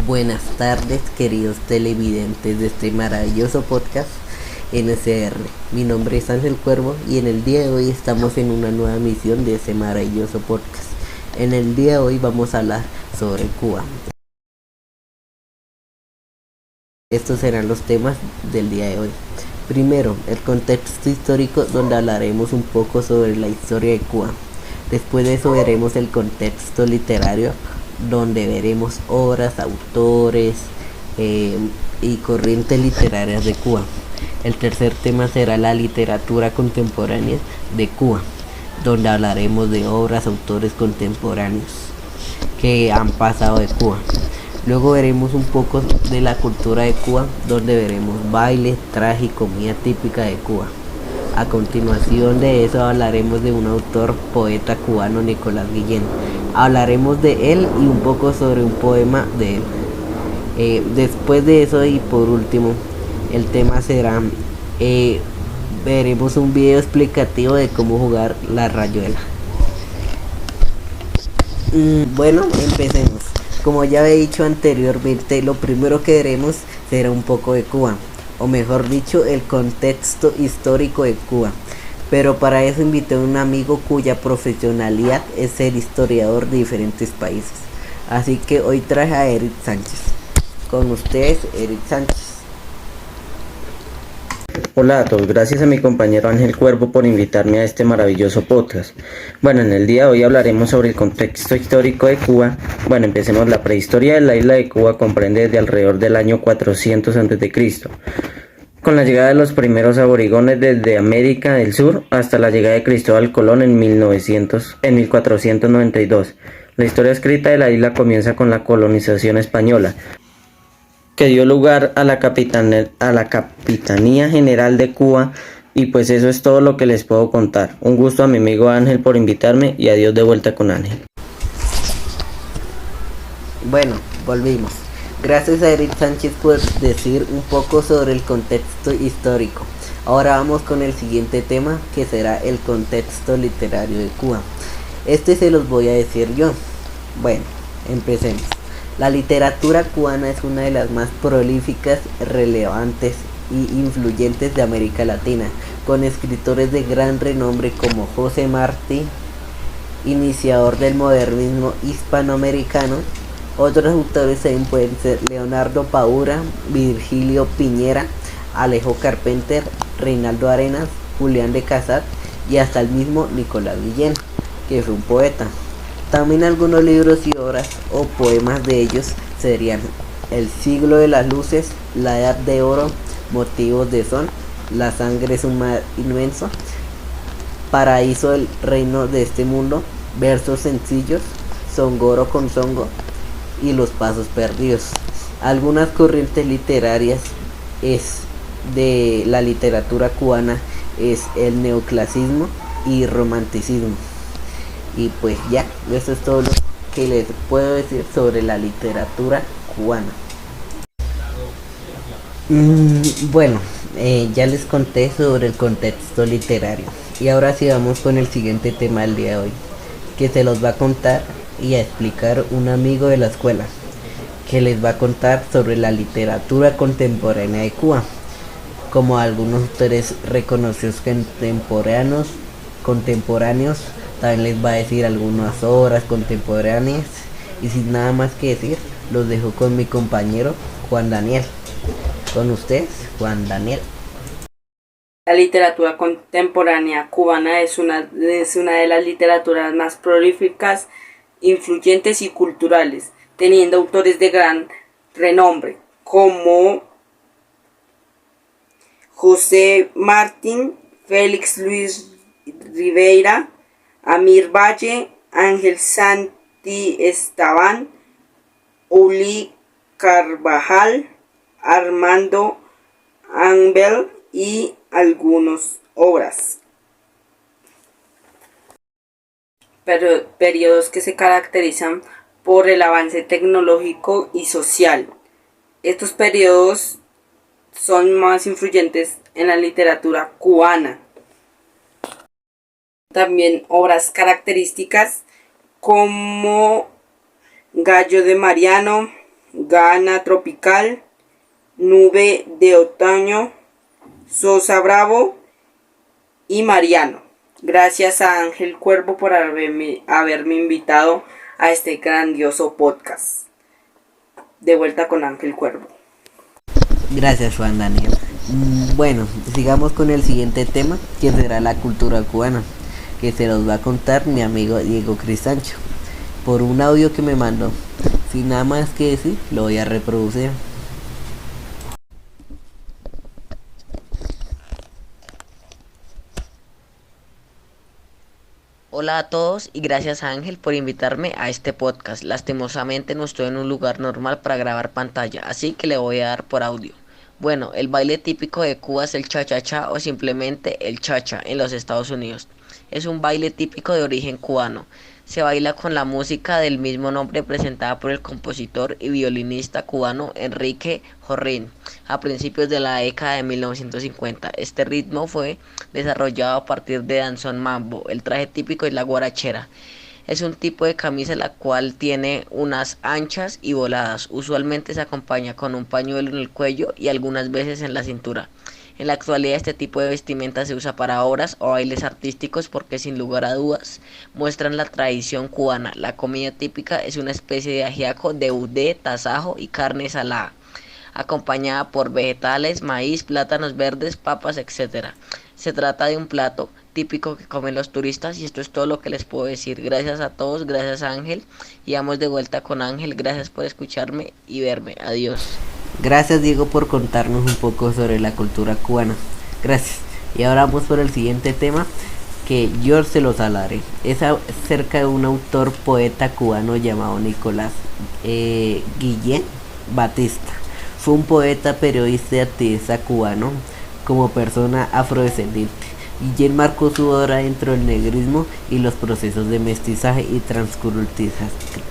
Buenas tardes, queridos televidentes de este maravilloso podcast NCR. Mi nombre es Ángel Cuervo y en el día de hoy estamos en una nueva emisión de este maravilloso podcast. En el día de hoy vamos a hablar sobre Cuba. Estos serán los temas del día de hoy. Primero, el contexto histórico, donde hablaremos un poco sobre la historia de Cuba. Después de eso veremos el contexto literario, donde veremos obras, autores y corrientes literarias de Cuba. El tercer tema será la literatura contemporánea de Cuba, donde hablaremos de obras, autores contemporáneos que han pasado de Cuba. Luego veremos un poco de la cultura de Cuba, donde veremos baile, traje y comida típica de Cuba. A continuación de eso hablaremos de un autor, poeta cubano, Nicolás Guillén. Hablaremos de él y un poco sobre un poema de él. Después de eso y por último, el tema será, veremos un video explicativo de cómo jugar la rayuela. Bueno, empecemos. Como ya he dicho anteriormente, lo primero que veremos será un poco de Cuba, o mejor dicho, el contexto histórico de Cuba. Pero para eso invité a un amigo cuya profesionalidad es ser historiador de diferentes países. Así que hoy traje a Eric Sánchez. Con ustedes, Eric Sánchez. Hola a todos, gracias a mi compañero Ángel Cuervo por invitarme a este maravilloso podcast. Bueno, en el día de hoy hablaremos sobre el contexto histórico de Cuba. Bueno, empecemos. La prehistoria de la isla de Cuba comprende desde alrededor del año 400 a.C., con la llegada de los primeros aborigones desde América del Sur hasta la llegada de Cristóbal Colón en 1492. La historia escrita de la isla comienza con la colonización española, que dio lugar a la Capitanía General de Cuba, y pues eso es todo lo que les puedo contar. Un gusto a mi amigo Ángel por invitarme y adiós de vuelta con Ángel. Bueno, volvimos. Gracias a Eric Sánchez por decir un poco sobre el contexto histórico. Ahora vamos con el siguiente tema, que será el contexto literario de Cuba. Este se los voy a decir yo. Bueno, empecemos. La literatura cubana es una de las más prolíficas, relevantes y influyentes de América Latina, con escritores de gran renombre como José Martí, iniciador del modernismo hispanoamericano. Otros autores también pueden ser Leonardo Padura, Virgilio Piñera, Alejo Carpenter, Reinaldo Arenas, Julián de Casat y hasta el mismo Nicolás Guillén, que fue un poeta. También algunos libros y obras o poemas de ellos serían El siglo de las luces, La edad de oro, Motivos de son, La sangre es un mar inmenso, Paraíso del reino de este mundo, Versos sencillos, Songoro con songo y Los pasos perdidos. Algunas corrientes literarias de la literatura cubana es el neoclasismo y romanticismo. Y pues ya, eso es todo lo que les puedo decir sobre la literatura cubana. Bueno, ya les conté sobre el contexto literario. Y ahora sí vamos con el siguiente tema del día de hoy, que se los va a contar y a explicar un amigo de la escuela, que les va a contar sobre la literatura contemporánea de Cuba, como algunos autores reconocidos contemporáneos. También les va a decir algunas obras contemporáneas. Y sin nada más que decir, los dejo con mi compañero Juan Daniel. Con ustedes, Juan Daniel. La literatura contemporánea cubana es una de las literaturas más prolíficas, influyentes y culturales, teniendo autores de gran renombre como José Martín, Félix Luis Rivera, Amir Valle, Ángel Santi Esteban, Uli Carvajal, Armando Anbel y algunas obras. Periodos que se caracterizan por el avance tecnológico y social. Estos periodos son más influyentes en la literatura cubana. También obras características como Gallo de Mariano, Gana Tropical, Nube de Otoño, Sosa Bravo y Mariano. Gracias a Ángel Cuervo por haberme invitado a este grandioso podcast. De vuelta con Ángel Cuervo. Gracias, Juan Daniel. Bueno, sigamos con el siguiente tema, que será la cultura cubana, que se los va a contar mi amigo Diego Cristancho por un audio que me mandó. Sin nada más que decir, lo voy a reproducir. Hola a todos y gracias a Ángel por invitarme a este podcast. Lastimosamente no estoy en un lugar normal para grabar pantalla, así que le voy a dar por audio. Bueno, el baile típico de Cuba es el cha-cha-cha o simplemente el cha-cha en los Estados Unidos. Es un baile típico de origen cubano. Se baila con la música del mismo nombre presentada por el compositor y violinista cubano Enrique Jorrín a principios de la década de 1950. Este ritmo fue desarrollado a partir de danzón mambo. El traje típico es la guarachera. Es un tipo de camisa la cual tiene unas anchas y voladas. Usualmente se acompaña con un pañuelo en el cuello y algunas veces en la cintura. En la actualidad este tipo de vestimenta se usa para obras o bailes artísticos porque sin lugar a dudas muestran la tradición cubana. La comida típica es una especie de ajiaco de udé, tasajo y carne salada, acompañada por vegetales, maíz, plátanos verdes, papas, etc. Se trata de un plato típico que comen los turistas y esto es todo lo que les puedo decir. Gracias a todos, gracias a Ángel y vamos de vuelta con Ángel. Gracias por escucharme y verme. Adiós. Gracias, Diego, por contarnos un poco sobre la cultura cubana. Gracias. Y ahora vamos por el siguiente tema, que yo se los hablaré. Es acerca de un autor poeta cubano llamado Nicolás Guillén Batista. Fue un poeta, periodista y activista cubano como persona afrodescendiente. Guillén marcó su obra dentro del negrismo y los procesos de mestizaje y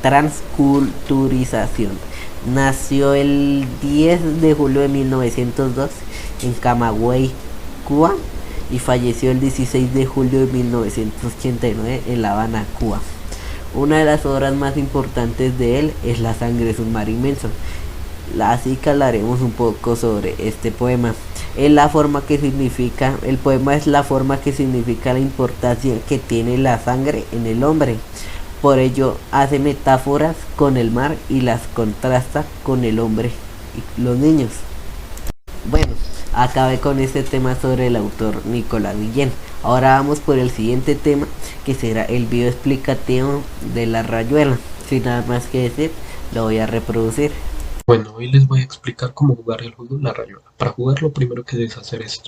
transculturización. Nació el 10 de julio de 1902 en Camagüey, Cuba, y falleció el 16 de julio de 1989 en La Habana, Cuba. Una de las obras más importantes de él es La sangre es un mar inmenso. Así que hablaremos un poco sobre este poema. El poema es la forma que significa la importancia que tiene la sangre en el hombre. Por ello hace metáforas con el mar y las contrasta con el hombre y los niños. Bueno, acabé con este tema sobre el autor Nicolás Guillén. Ahora vamos por el siguiente tema, que será el video explicativo de la rayuela. Sin nada más que decir, lo voy a reproducir. Bueno, hoy les voy a explicar cómo jugar el juego La Rayuela. Para jugar lo primero que debes hacer es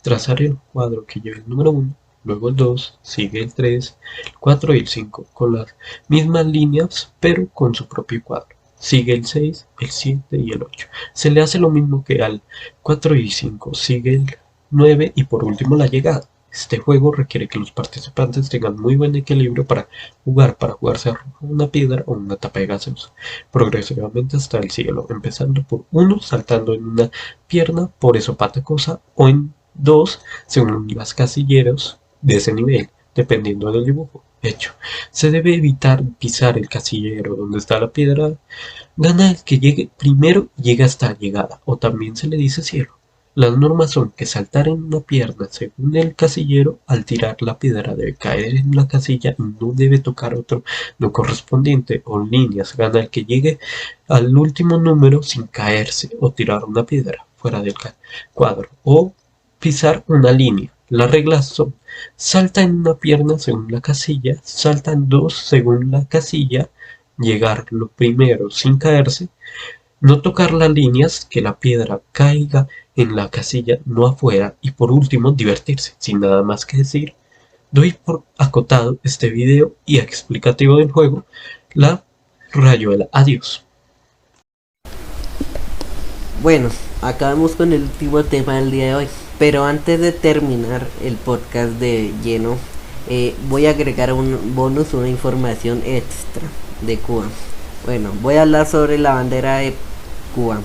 trazar el cuadro que lleva el número 1, luego el 2, sigue el 3, el 4 y el 5 con las mismas líneas pero con su propio cuadro. Sigue el 6, el 7 y el 8. Se le hace lo mismo que al 4 y 5, sigue el 9 y por último la llegada. Este juego requiere que los participantes tengan muy buen equilibrio para jugarse una piedra o una tapa de gaseosa, progresivamente hasta el cielo, empezando por 1 saltando en una pierna, por eso pata cosa, o en 2 según las casilleros de ese nivel, dependiendo del dibujo hecho. Se debe evitar pisar el casillero donde está la piedra. Gana el que llegue primero y llega hasta la llegada, o también se le dice cielo. Las normas son que saltar en una pierna según el casillero, al tirar la piedra debe caer en la casilla y no debe tocar otro no correspondiente o líneas. Gana el que llegue al último número sin caerse o tirar una piedra fuera del cuadro o pisar una línea. Las reglas son: salta en una pierna según la casilla, salta en 2 según la casilla, llegar lo primero sin caerse, no tocar las líneas, que la piedra caiga en la casilla, no afuera, y por último divertirse. Sin nada más que decir, doy por acotado este video y explicativo del juego La Rayuela. Adiós. Bueno, acabamos con el último tema del día de hoy, pero antes de terminar el podcast de lleno, voy a agregar un bonus, una información extra de Cuba. Bueno, voy a hablar sobre la bandera de Cuba.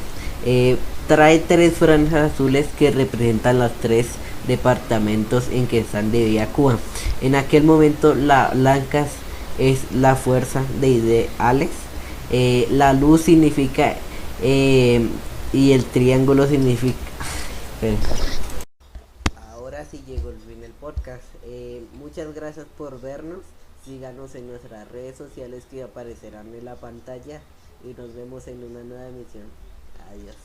Trae 3 franjas azules que representan los 3 departamentos en que están dividida Cuba. En aquel momento la blanca es la fuerza de ideales, la luz significa Y el triángulo significa... Esperen. Ahora sí llegó el fin del podcast. Muchas gracias por vernos. Síganos en nuestras redes sociales que aparecerán en la pantalla y nos vemos en una nueva emisión. Adiós.